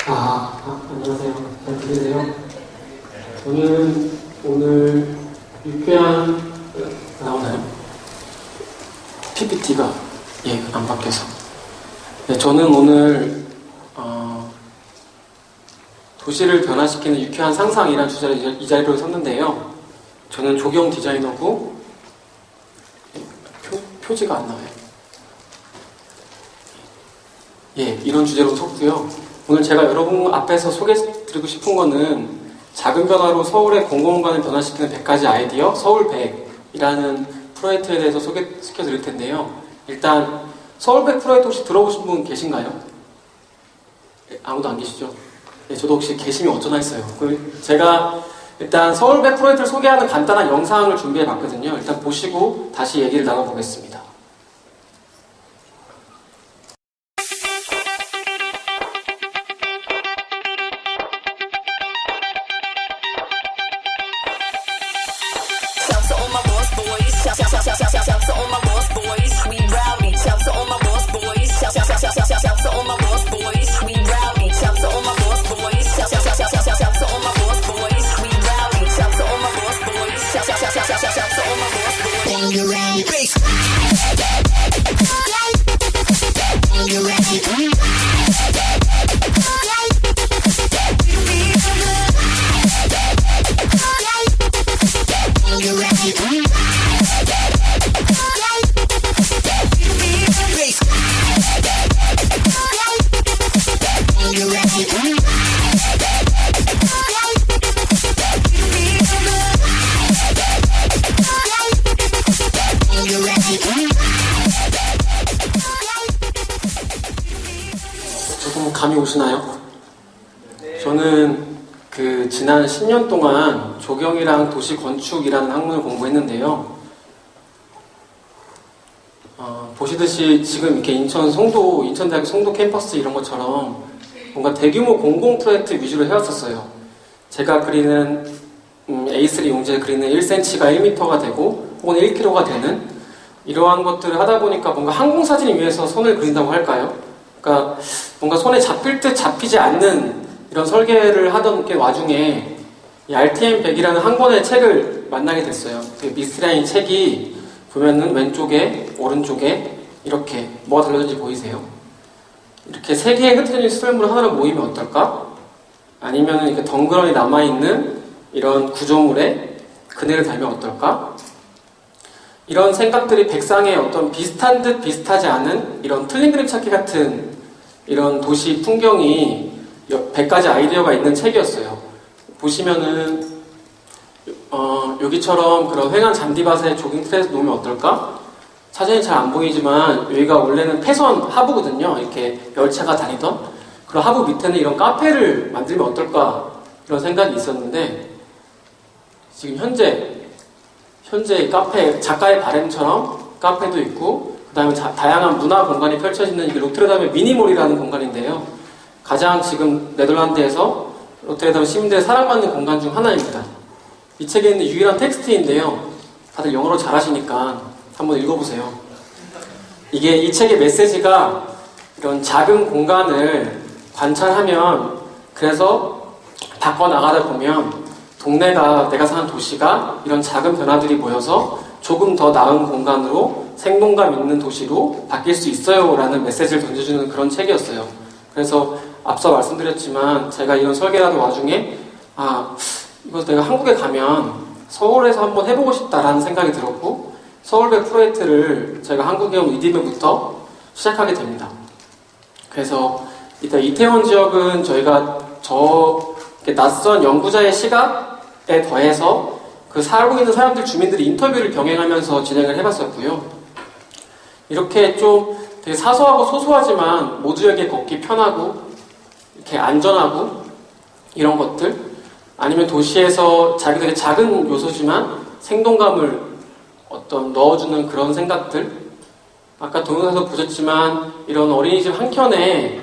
안녕하세요. 잘 들리세요? 저는 오늘 유쾌한 나오나요? PPT가 안 바뀌어서. 네, 저는 오늘 도시를 변화시키는 유쾌한 상상이라는 주제로 이 자리로 섰는데요. 저는 조경 디자이너고 표지가 안 나와요. 이런 주제로 섰고요. 오늘 제가 여러분 앞에서 소개해드리고 싶은 거는 작은 변화로 서울의 공공공간을 변화시키는 100가지 아이디어 서울 100이라는 프로젝트에 대해서 소개시켜드릴 텐데요. 일단 서울 100 프로젝트 혹시 들어보신 분 계신가요? 아무도 안 계시죠? 저도 혹시 계시면 어쩌나 했어요. 제가 일단 서울 100 프로젝트를 소개하는 간단한 영상을 준비해봤거든요. 일단 보시고 다시 얘기를 나눠보겠습니다. 조금 감이 오시나요? 저는 지난 10년 동안 조경이랑 도시 건축이라는 학문을 공부했는데요. 보시듯이 지금 이렇게 인천대학교 송도 캠퍼스 이런 것처럼 뭔가 대규모 공공 프로젝트 위주로 해왔었어요. 제가 그리는 A3 용지에 그리는 1cm가 1m가 되고 혹은 1kg가 되는 이러한 것들을 하다 보니까 뭔가 항공사진 위에서 손을 그린다고 할까요? 그러니까 뭔가 손에 잡힐 듯 잡히지 않는 이런 설계를 하던 게 와중에 이 RTM 100이라는 한 권의 책을 만나게 됐어요. 그 미스라인 책이 보면은 왼쪽에 오른쪽에 이렇게 뭐가 달려있는지 보이세요? 이렇게 세 개의 흩어진 수돗물 하나로 모이면 어떨까? 아니면은 이렇게 덩그러니 남아있는 이런 구조물에 그네를 달면 어떨까? 이런 생각들이 백상의 어떤 비슷한 듯 비슷하지 않은 이런 틀린 그림 찾기 같은 이런 도시 풍경이 100가지 아이디어가 있는 책이었어요. 보시면은 여기처럼 그런 횡한 잔디밭에 조깅 트랙에서 놓으면 어떨까? 사진이 잘 안 보이지만 여기가 원래는 폐선 하부거든요. 이렇게 열차가 다니던 그런 하부 밑에는 이런 카페를 만들면 어떨까? 이런 생각이 있었는데 지금 현재 카페, 작가의 바램처럼 카페도 있고 그 다음에 다양한 문화 공간이 펼쳐지는 이 로테르담의 미니몰이라는 공간인데요. 가장 지금 네덜란드에서 로테르담 시민들의 사랑받는 공간 중 하나입니다. 이 책에 있는 유일한 텍스트인데요. 다들 영어로 잘하시니까 한번 읽어보세요. 이 책의 메시지가 이런 작은 공간을 관찰하면 그래서 바꿔나가다 보면 동네가 내가 사는 도시가 이런 작은 변화들이 모여서 조금 더 나은 공간으로 생동감 있는 도시로 바뀔 수 있어요 라는 메시지를 던져주는 그런 책이었어요. 그래서 앞서 말씀드렸지만 제가 이런 설계하는 와중에 이거 내가 한국에 가면 서울에서 한번 해보고 싶다라는 생각이 들었고 서울 100 프로젝트를 제가 한국에 온 이듬해부터 시작하게 됩니다. 그래서 일단 이태원 지역은 저희가 낯선 연구자의 시각에 더해서 그 살고 있는 사람들, 주민들이 인터뷰를 병행하면서 진행을 해봤었고요. 이렇게 좀 되게 사소하고 소소하지만 모두에게 걷기 편하고 이렇게 안전하고 이런 것들 아니면 도시에서 되게 작은 요소지만 생동감을 넣어주는 그런 생각들 아까 동영상에서 보셨지만 이런 어린이집 한켠에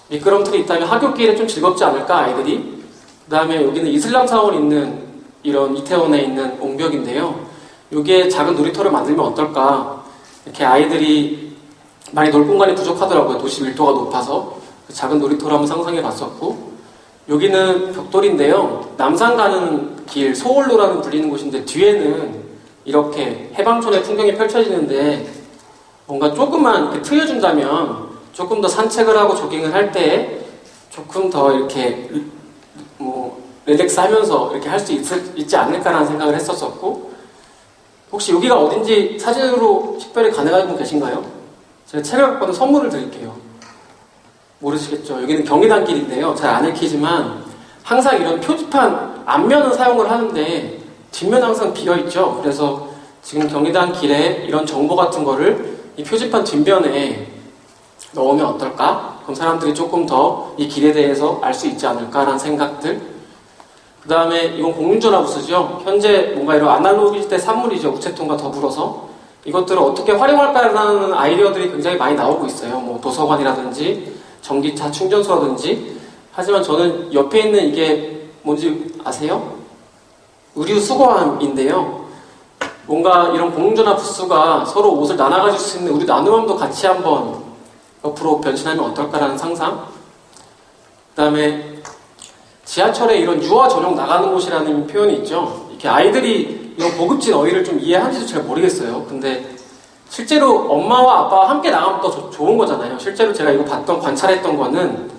미끄럼틀이 있다면 하굣길에 좀 즐겁지 않을까 아이들이 그 다음에 여기는 이슬람 사원 있는 이런 이태원에 있는 옹벽인데요. 여기에 작은 놀이터를 만들면 어떨까 이렇게 아이들이 많이 놀 공간이 부족하더라고요. 도시 밀도가 높아서 그 작은 놀이터를 한번 상상해 봤었고, 여기는 벽돌인데요. 남산 가는 길, 소월로라는 불리는 곳인데 뒤에는 이렇게 해방촌의 풍경이 펼쳐지는데 뭔가 조금만 이렇게 트여준다면 조금 더 산책을 하고 조깅을 할 때 조금 더 이렇게 릴렉스 하면서 이렇게 할 수 있지 않을까라는 생각을 했었었고, 혹시 여기가 어딘지 사진으로 식별이 가능한 분 계신가요? 제가 책을 갖고 와서 선물을 드릴게요. 모르시겠죠? 여기는 경리단길인데요. 잘 안 읽히지만 항상 이런 표지판 앞면은 사용을 하는데 뒷면 항상 비어있죠. 그래서 지금 경리단길에 이런 정보 같은 거를 이 표지판 뒷면에 넣으면 어떨까? 그럼 사람들이 조금 더 이 길에 대해서 알 수 있지 않을까라는 생각들. 그 다음에 이건 공중전화부스죠. 현재 뭔가 이런 아날로그 시대 산물이죠. 우체통과 더불어서 이것들을 어떻게 활용할까라는 아이디어들이 굉장히 많이 나오고 있어요. 뭐 도서관이라든지 전기차 충전소라든지. 하지만 저는 옆에 있는 이게 뭔지 아세요? 의류 수거함인데요. 뭔가 이런 공중전화 부스가 서로 옷을 나눠가질 수 있는 의류 나눔함도 같이 한번 옆으로 변신하면 어떨까라는 상상. 그 다음에 지하철에 이런 유아 전용 나가는 곳이라는 표현이 있죠. 이렇게 아이들이 이런 고급진 어휘를 좀 이해하는지도 잘 모르겠어요. 근데 실제로 엄마와 아빠와 함께 나가면 더 좋은 거잖아요. 실제로 제가 이거 관찰했던 거는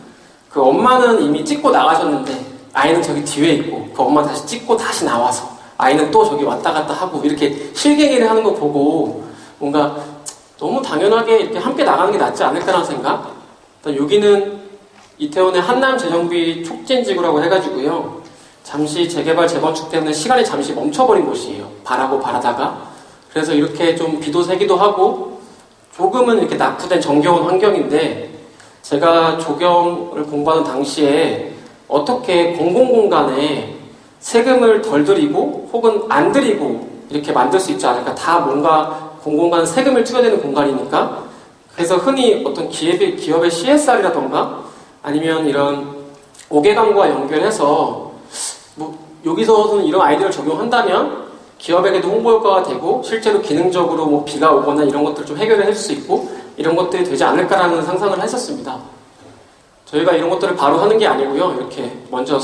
그 엄마는 이미 찍고 나가셨는데 아이는 저기 뒤에 있고 그 엄마 다시 찍고 다시 나와서 아이는 또 저기 왔다 갔다 하고 이렇게 실갱이를 하는 거 보고 뭔가 너무 당연하게 이렇게 함께 나가는 게 낫지 않을까라는 생각. 일단 여기는 이태원의 한남재정비 촉진지구라고 해가지고요. 잠시 재개발 재건축 때문에 시간이 잠시 멈춰버린 곳이에요. 바라고 바라다가. 그래서 이렇게 좀 비도 새기도 하고 조금은 이렇게 낙후된 정겨운 환경인데, 제가 조경을 공부하는 당시에 어떻게 공공공간에 세금을 덜 들이고 혹은 안 들이고 이렇게 만들 수 있지 않을까. 다 뭔가 공공간 세금을 투여야 되는 공간이니까. 그래서 흔히 어떤 기업의 CSR이라던가 아니면 이런 5개 광고와 연결해서 여기서는 이런 아이디어를 적용한다면 기업에게도 홍보 효과가 되고 실제로 기능적으로 비가 오거나 이런 것들을 좀 해결을 해줄 수 있고 이런 것들이 되지 않을까라는 상상을 했었습니다. 저희가 이런 것들을 바로 하는 게 아니고요. 이렇게 먼저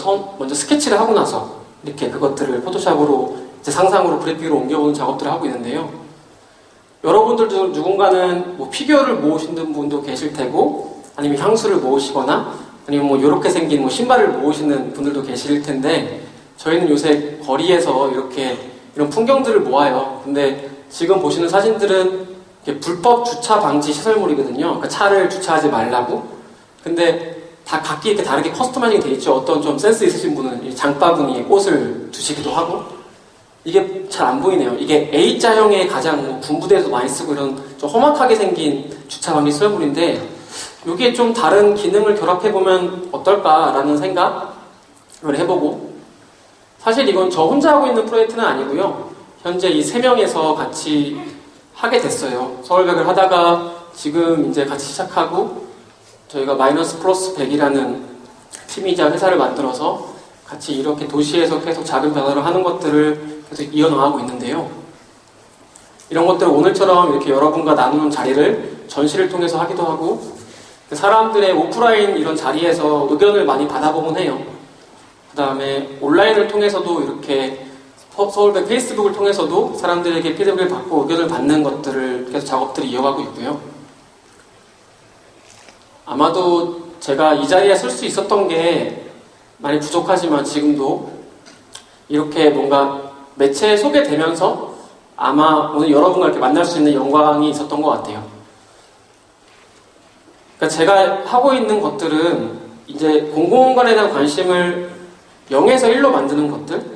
스케치를 하고 나서 이렇게 그것들을 포토샵으로 이제 상상으로 그래픽으로 옮겨보는 작업들을 하고 있는데요. 여러분들도 누군가는 피규어를 모으시는 분도 계실 테고 아니면 향수를 모으시거나 아니면 이렇게 생긴 신발을 모으시는 분들도 계실 텐데, 저희는 요새 거리에서 이런 풍경들을 모아요. 근데 지금 보시는 사진들은 불법 주차 방지 시설물이거든요. 그러니까 차를 주차하지 말라고. 근데 다 각기 이렇게 다르게 커스터마이징 돼 있죠. 어떤 좀 센스 있으신 분은 장바구니에 꽃을 두시기도 하고. 이게 잘 안 보이네요. 이게 A자형의 가장 군부대에서 많이 쓰고 이런 좀 험악하게 생긴 주차 방지 시설물인데, 이게 좀 다른 기능을 결합해보면 어떨까라는 생각을 해보고, 사실 이건 저 혼자 하고 있는 프로젝트는 아니고요. 현재 이 3명에서 같이 하게 됐어요. 서울백을 하다가 지금 이제 같이 시작하고 저희가 마이너스 플러스 100이라는 팀이자 회사를 만들어서 같이 이렇게 도시에서 계속 작은 변화를 하는 것들을 계속 이어나가고 있는데요. 이런 것들을 오늘처럼 이렇게 여러분과 나누는 자리를 전시를 통해서 하기도 하고, 사람들의 오프라인 이런 자리에서 의견을 많이 받아보곤 해요. 그 다음에 온라인을 통해서도 이렇게 서울백 페이스북을 통해서도 사람들에게 피드백을 받고 의견을 받는 것들을 계속 작업들이 이어가고 있고요. 아마도 제가 이 자리에 설 수 있었던 게 많이 부족하지만 지금도 이렇게 뭔가 매체에 소개되면서 아마 오늘 여러분과 이렇게 만날 수 있는 영광이 있었던 것 같아요. 그러니까 제가 하고 있는 것들은 이제 공공공간에 대한 관심을 0에서 1로 만드는 것들?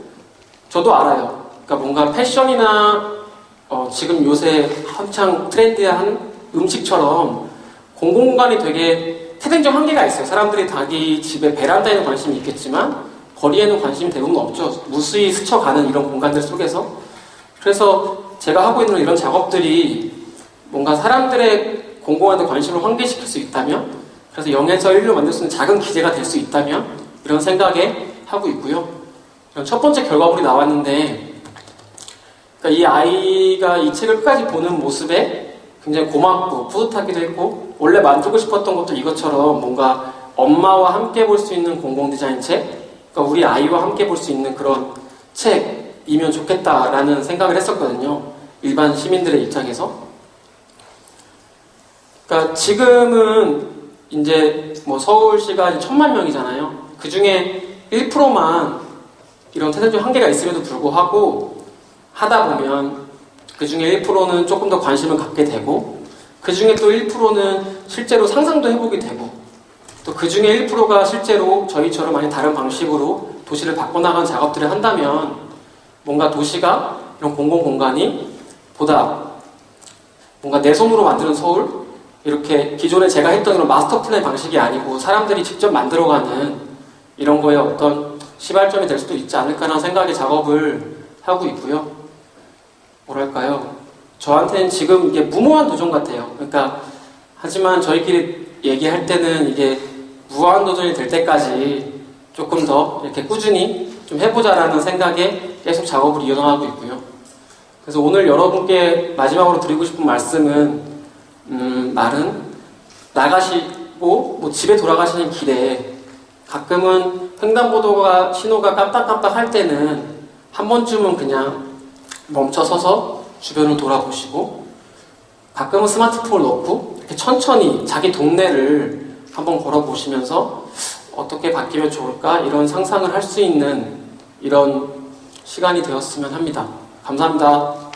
저도 알아요. 그러니까 뭔가 패션이나 지금 요새 한창 트렌디한 음식처럼 공공공간이 되게 태생적 한계가 있어요. 사람들이 자기 집에 베란다에는 관심이 있겠지만 거리에는 관심이 대부분 없죠. 무수히 스쳐가는 이런 공간들 속에서. 그래서 제가 하고 있는 이런 작업들이 뭔가 사람들의 공공한테 관심을 환기시킬 수 있다면, 그래서 0에서 1로 만들 수 있는 작은 기제가 될 수 있다면 이런 생각에 하고 있고요. 첫 번째 결과물이 나왔는데, 그러니까 이 아이가 이 책을 끝까지 보는 모습에 굉장히 고맙고 뿌듯하기도 했고, 원래 만들고 싶었던 것도 이것처럼 뭔가 엄마와 함께 볼 수 있는 공공 디자인 책, 그러니까 우리 아이와 함께 볼 수 있는 그런 책이면 좋겠다라는 생각을 했었거든요. 일반 시민들의 입장에서. 그러니까 지금은 이제 뭐 서울시가 1000만 명이잖아요. 그 중에 1%만 이런 태생적 한계가 있음에도 불구하고 하다 보면 그 중에 1%는 조금 더 관심을 갖게 되고, 그 중에 또 1%는 실제로 상상도 해보게 되고, 또 그 중에 1%가 실제로 저희처럼 아닌 다른 방식으로 도시를 바꿔나가는 작업들을 한다면 뭔가 도시가 이런 공공공간이 보다 뭔가 내 손으로 만드는 서울, 이렇게 기존에 제가 했던 이런 마스터 플랜 방식이 아니고 사람들이 직접 만들어가는 이런 거에 어떤 시발점이 될 수도 있지 않을까라는 생각의 작업을 하고 있고요. 뭐랄까요, 저한테는 지금 이게 무모한 도전 같아요. 그러니까 하지만 저희끼리 얘기할 때는 이게 무한도전이 될 때까지 조금 더 이렇게 꾸준히 좀 해보자라는 생각에 계속 작업을 이어나가고 있고요. 그래서 오늘 여러분께 마지막으로 드리고 싶은 말씀은 말은 나가시고 뭐 집에 돌아가시는 길에 가끔은 횡단보도가 신호가 깜빡깜빡 할 때는 한 번쯤은 그냥 멈춰서서 주변을 돌아보시고, 가끔은 스마트폰을 놓고 이렇게 천천히 자기 동네를 한번 걸어보시면서 어떻게 바뀌면 좋을까 이런 상상을 할 수 있는 이런 시간이 되었으면 합니다. 감사합니다.